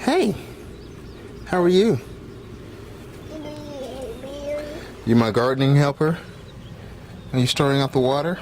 Hey, how are you? You my gardening helper? Are you storing out the water?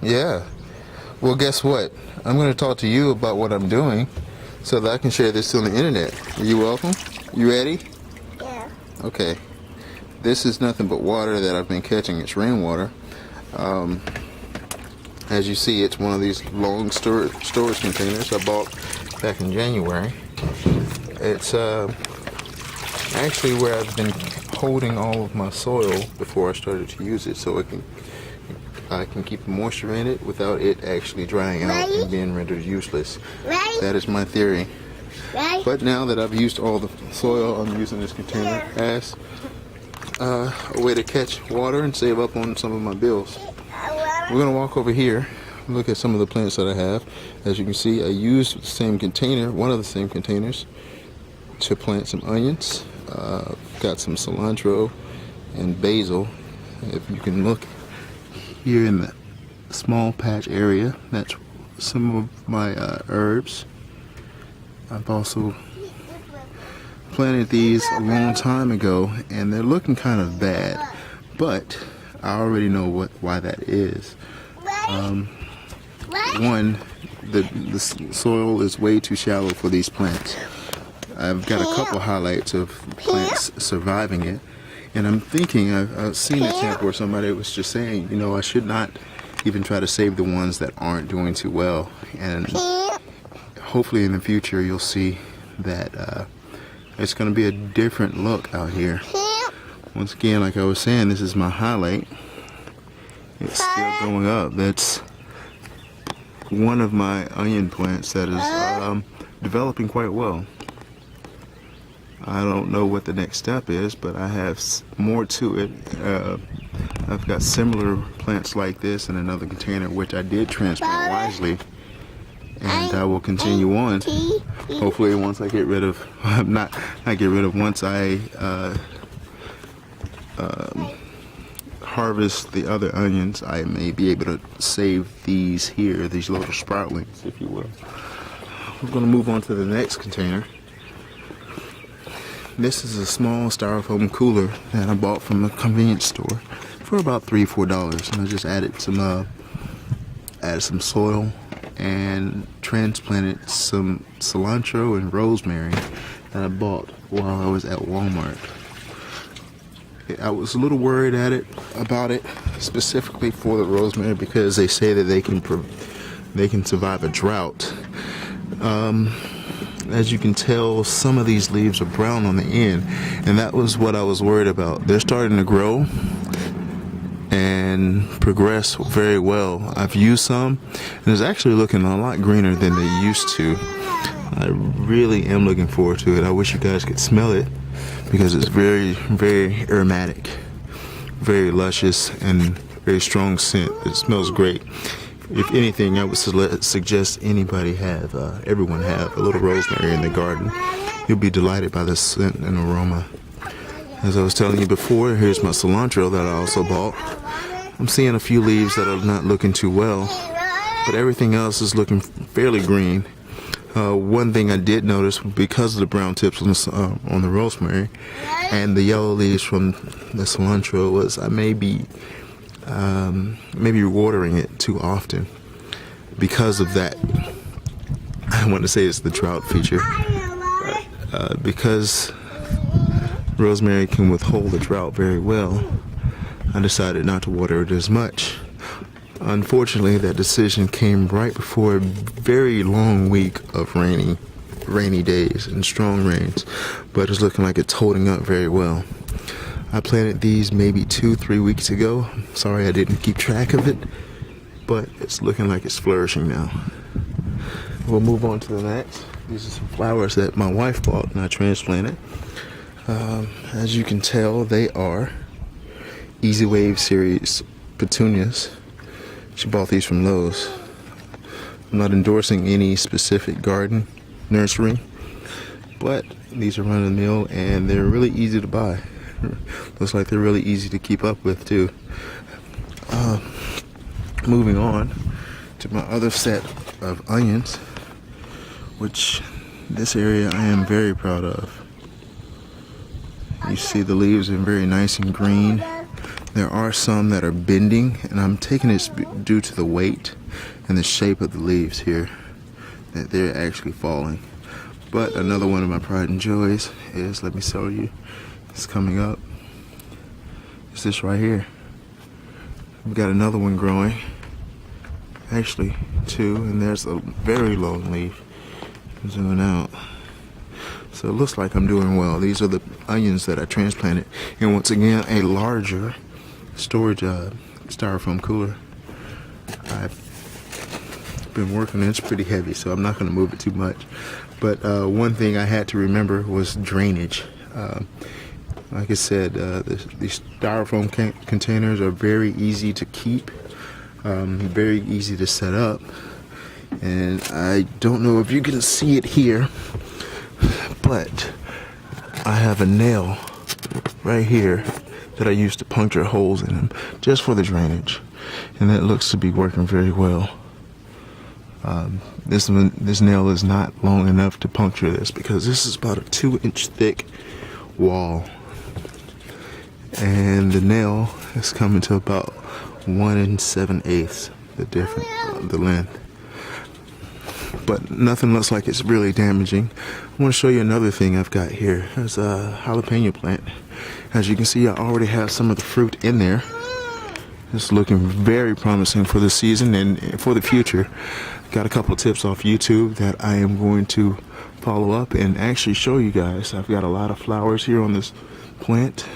Yeah. Well, guess what? I'm going to talk to you about what I'm doing so that I can share this on the internet. Are you welcome? You ready? Yeah. Okay. This is nothing but water that I've been catching. It's rainwater. As you see, it's one of these long storage containers I bought back in January. It's actually where I've been holding all of my soil before I started to use it, so I can keep the moisture in it without it actually drying out and being rendered useless. That is my theory. But now that I've used all the soil, I'm using this container as a way to catch water and save up on some of my bills. We're going to walk over here, look at some of the plants that I have. As you can see, I used the same container, one of the same containers, to plant some onions. Got some cilantro and basil. If you can look here in the small patch area, that's some of my herbs. I've also planted these a long time ago, and they're looking kind of bad, but I already know why that is. One, the soil is way too shallow for these plants. I've got a couple highlights of plants surviving it, and I'm thinking, I've seen a tip where somebody was just saying, you know, I should not even try to save the ones that aren't doing too well, and hopefully in the future you'll see that it's going to be a different look out here. Once again, like I was saying, this is my highlight. It's still going up. That's one of my onion plants that is developing quite well. I don't know what the next step is, but I have more to it. I've got similar plants like this in another container, which I did transplant wisely, and I will continue on. Hopefully, once I get rid of, once I harvest the other onions, I may be able to save these here, these little sproutlings, if you will. We're going to move on to the next container. This is a small styrofoam cooler that I bought from the convenience store for about $3-4, and I just added some soil and transplanted some cilantro and rosemary that I bought while I was at Walmart. I was a little worried about it specifically for the rosemary, because they say that they can survive a drought. As you can tell, some of these leaves are brown on the end, and that was what I was worried about. They're starting to grow and progress very well. I've used some, and it's actually looking a lot greener than they used to. I really am looking forward to it. I wish you guys could smell it, because it's very, very aromatic, very luscious, and very strong scent. It smells great. If anything, I would suggest everyone have a little rosemary in the garden. You'll be delighted by the scent and aroma. As I was telling you before, here's my cilantro that I also bought. I'm seeing a few leaves that are not looking too well, but everything else is looking fairly green. One thing I did notice, because of the brown tips on the rosemary and the yellow leaves from the cilantro, was I may be watering it too often. Because of that, I want to say it's the drought feature, but because rosemary can withhold the drought very well, I decided not to water it as much. Unfortunately, that decision came right before a very long week of rainy days and strong rains, but it's looking like it's holding up very well. I planted these maybe 2-3 weeks ago. Sorry I didn't keep track of it, but it's looking like it's flourishing now. We'll move on to the next. These are some flowers that my wife bought and I transplanted. As you can tell, they are Easy Wave series petunias. She bought these from Lowe's. I'm not endorsing any specific garden nursery, but these are run of the mill and they're really easy to buy. Looks like they're really easy to keep up with too. Moving on to my other set of onions. which this area I am very proud of. You see the leaves are very nice and green. There are some that are bending, and I'm taking this due to the weight and the shape of the leaves here, that they're actually falling. But another one of my pride and joys is, let me show you, it's coming up. It's this right here. We've got another one growing. Actually, two, and there's a very long leaf. Zooming out. So it looks like I'm doing well. These are the onions that I transplanted. And once again, a larger storage styrofoam cooler. I've been working on it. It's pretty heavy, so I'm not going to move it too much. But one thing I had to remember was drainage. Like I said, these styrofoam containers are very easy to keep, very easy to set up. And I don't know if you can see it here, but I have a nail right here that I use to puncture holes in them just for the drainage, and that looks to be working very well. This nail is not long enough to puncture this because this is about a 2-inch thick wall, and the nail is coming to about 1 7/8 the length. But nothing looks like it's really damaging. I want to show you another thing I've got here. There's a jalapeno plant. As you can see, I already have some of the fruit in there. It's looking very promising for the season and for the future. Got a couple of tips off YouTube that I am going to follow up and actually show you guys. I've got a lot of flowers here on this plant,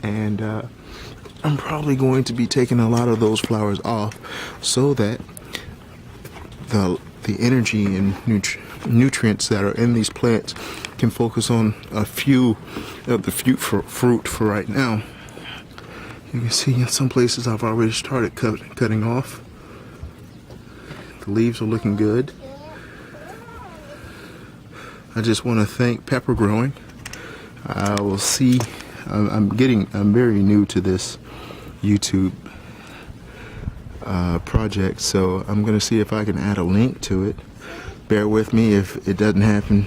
and I'm probably going to be taking a lot of those flowers off so that the energy and nutrients that are in these plants can focus on a few of the fruit for right now. You can see in some places I've already started cutting off. The leaves are looking good. I just want to thank Pepper Growing. I will see. I'm very new to this YouTube project, so I'm going to see if I can add a link to it. Bear with me if it doesn't happen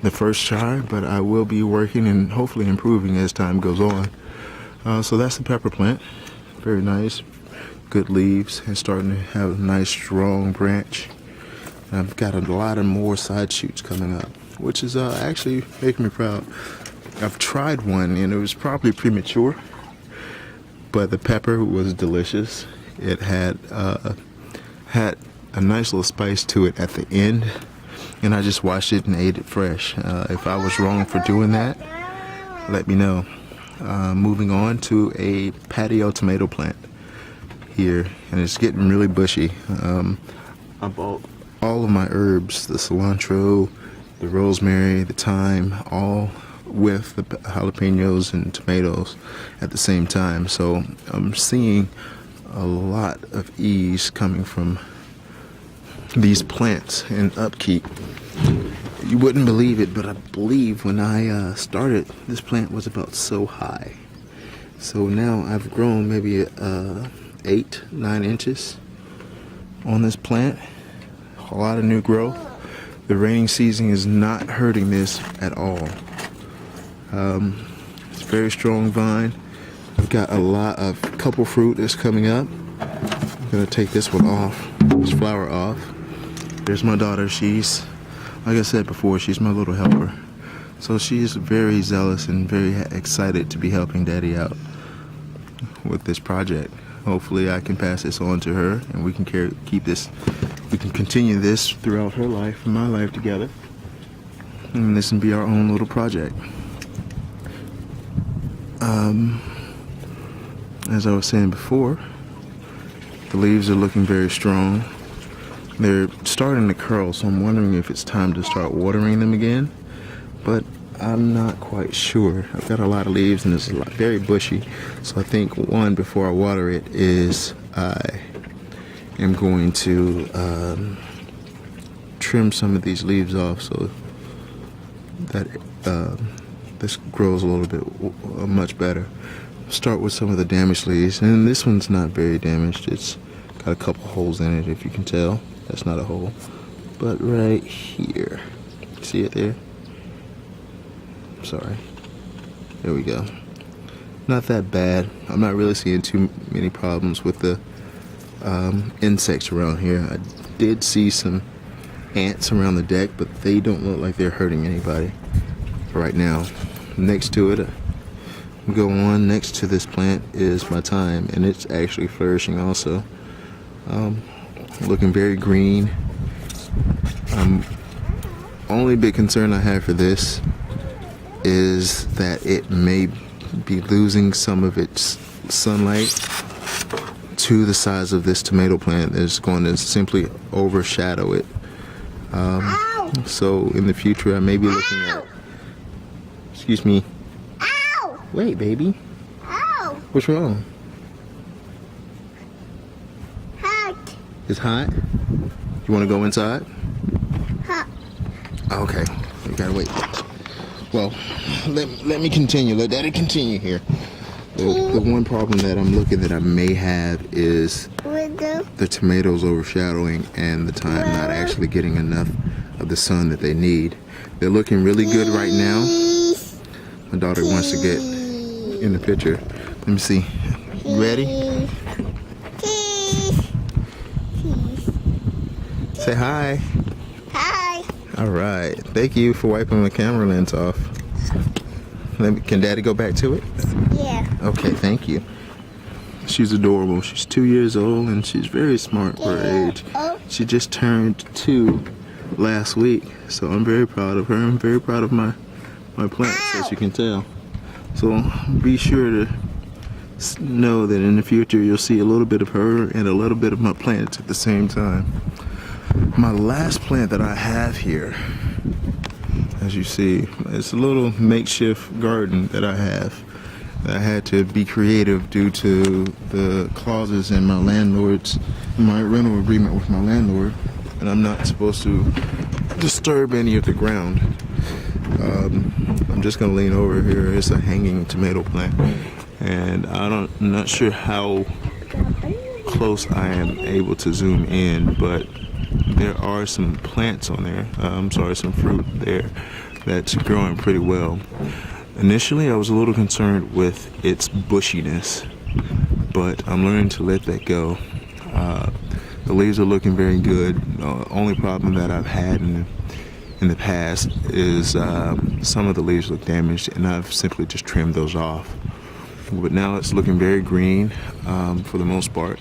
the first try, but I will be working and hopefully improving as time goes on. So that's the pepper plant. Very nice, good leaves, and starting to have a nice strong branch. And I've got a lot of more side shoots coming up, which is actually making me proud. I've tried one and it was probably premature, but the pepper was delicious. It had a nice little spice to it at the end, and I just washed it and ate it fresh. If I was wrong for doing that, let me know. Moving on to a patio tomato plant here, and it's getting really bushy. I bought all of my herbs, the cilantro, the rosemary, the thyme, all with the jalapenos and tomatoes at the same time. So I'm seeing a lot of ease coming from these plants and upkeep. You wouldn't believe it, but I believe when I started, this plant was about so high. So now I've grown maybe 8-9 inches on this plant. A lot of new growth. The rainy season is not hurting this at all. It's a very strong vine. I've got a couple fruit that's coming up. I'm gonna take this one off, this flower off. There's my daughter. She's, like I said before, she's my little helper. So she is very zealous and very excited to be helping Daddy out with this project. Hopefully I can pass this on to her and we can we can continue this throughout her life and my life together. And this can be our own little project. As I was saying before, the leaves are looking very strong. They're starting to curl, so I'm wondering if it's time to start watering them again, but I'm not quite sure. I've got a lot of leaves and it's very bushy, so I think before I water it is I am going to trim some of these leaves off so that this grows a little bit much better. Start with some of the damaged leaves, and this one's not very damaged. It's got a couple holes in it, if you can tell. That's not a hole. but right here. See it there? Sorry. There we go. Not that bad. I'm not really seeing too many problems with the insects around here. I did see some ants around the deck, but they don't look like they're hurting anybody right now. Next to it, go on, next to this plant is my thyme, and it's actually flourishing also. Looking very green. Only big concern I have for this is that it may be losing some of its sunlight to the size of this tomato plant. It's going to simply overshadow it. So in the future I may be looking at... Excuse me. Ow! Wait, baby. Ow! What's wrong? Hot. It's hot? You want to go inside? Hot. Okay, you gotta wait. Well, let me continue. Let Daddy continue here. The one problem that I'm looking that I may have is the tomatoes overshadowing and the thyme not actually getting enough of the sun that they need. They're looking really good right now. My daughter wants to get in the picture. Let me see. You ready? Say hi. Hi. All right. Thank you for wiping the camera lens off. Can Daddy go back to it? Yeah. Okay, thank you. She's adorable. She's 2 years old and she's very smart for her age. She just turned 2 last week, so I'm very proud of her. I'm very proud of my plants, as you can tell. So be sure to know that in the future you'll see a little bit of her and a little bit of my plants at the same time. My last plant that I have here, as you see, it's a little makeshift garden that I have. I had to be creative due to the clauses in my rental agreement with my landlord, and I'm not supposed to disturb any of the ground. I'm just gonna lean over here. It's a hanging tomato plant, and I'm not sure how close I am able to zoom in, but there are some plants on there. Some fruit there that's growing pretty well. Initially, I was a little concerned with its bushiness, but I'm learning to let that go. The leaves are looking very good. The only problem that I've had in the past is some of the leaves look damaged, and I've simply just trimmed those off. But now it's looking very green for the most part,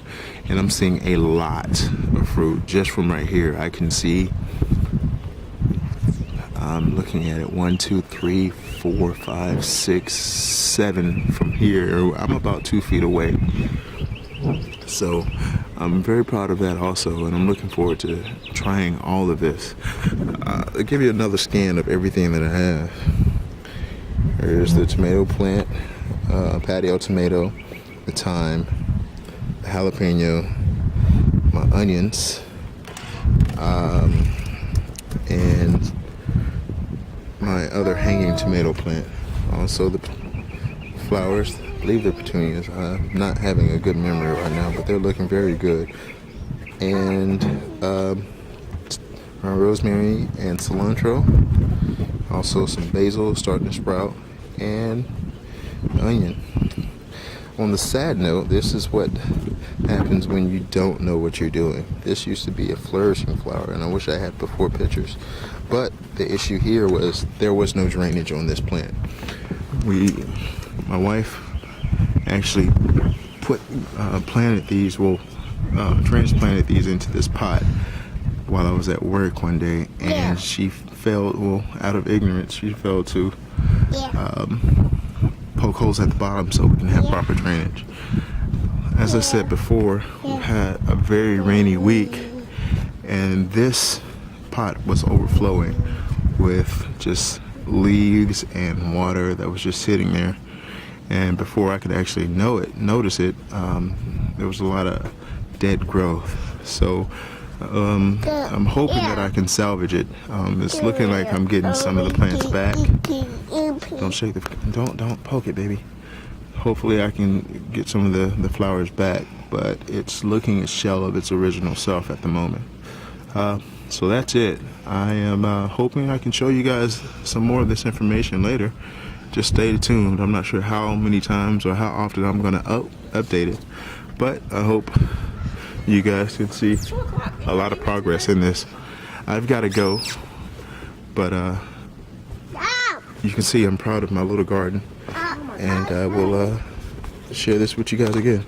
and I'm seeing a lot of fruit just from right here. I can see, I'm looking at it, 1, 2, 3, 4, 5, 6, 7 from here. I'm about 2 feet away. So I'm very proud of that also, and I'm looking forward to trying all of this. I'll give you another scan of everything that I have. There's the tomato plant, patio tomato, the thyme, the jalapeno, my onions, and my other hanging tomato plant. Also the flowers, I believe they're petunias. I'm not having a good memory right now, but they're looking very good. And my rosemary and cilantro. Also some basil starting to sprout, and onion. On the sad note, this is what happens when you don't know what you're doing. This used to be a flourishing flower, and I wish I had before pictures. But the issue here was there was no drainage on this plant. My wife actually transplanted these into this pot while I was at work one day, and she fell, out of ignorance, she fell to poke holes at the bottom so we can have proper drainage. As I said before, we've had a very rainy week, and this pot was overflowing with just leaves and water that was just sitting there. And before I could actually notice it, there was a lot of dead growth. So I'm hoping that I can salvage it. It's looking like I'm getting some of the plants back. Don't poke it, baby. Hopefully I can get some of the flowers back, but it's looking a shell of its original self at the moment. So that's it. I am hoping I can show you guys some more of this information later. Just stay tuned. I'm not sure how many times or how often I'm going to update it, but I hope you guys can see a lot of progress in this. I've got to go, but you can see I'm proud of my little garden, and I will share this with you guys again.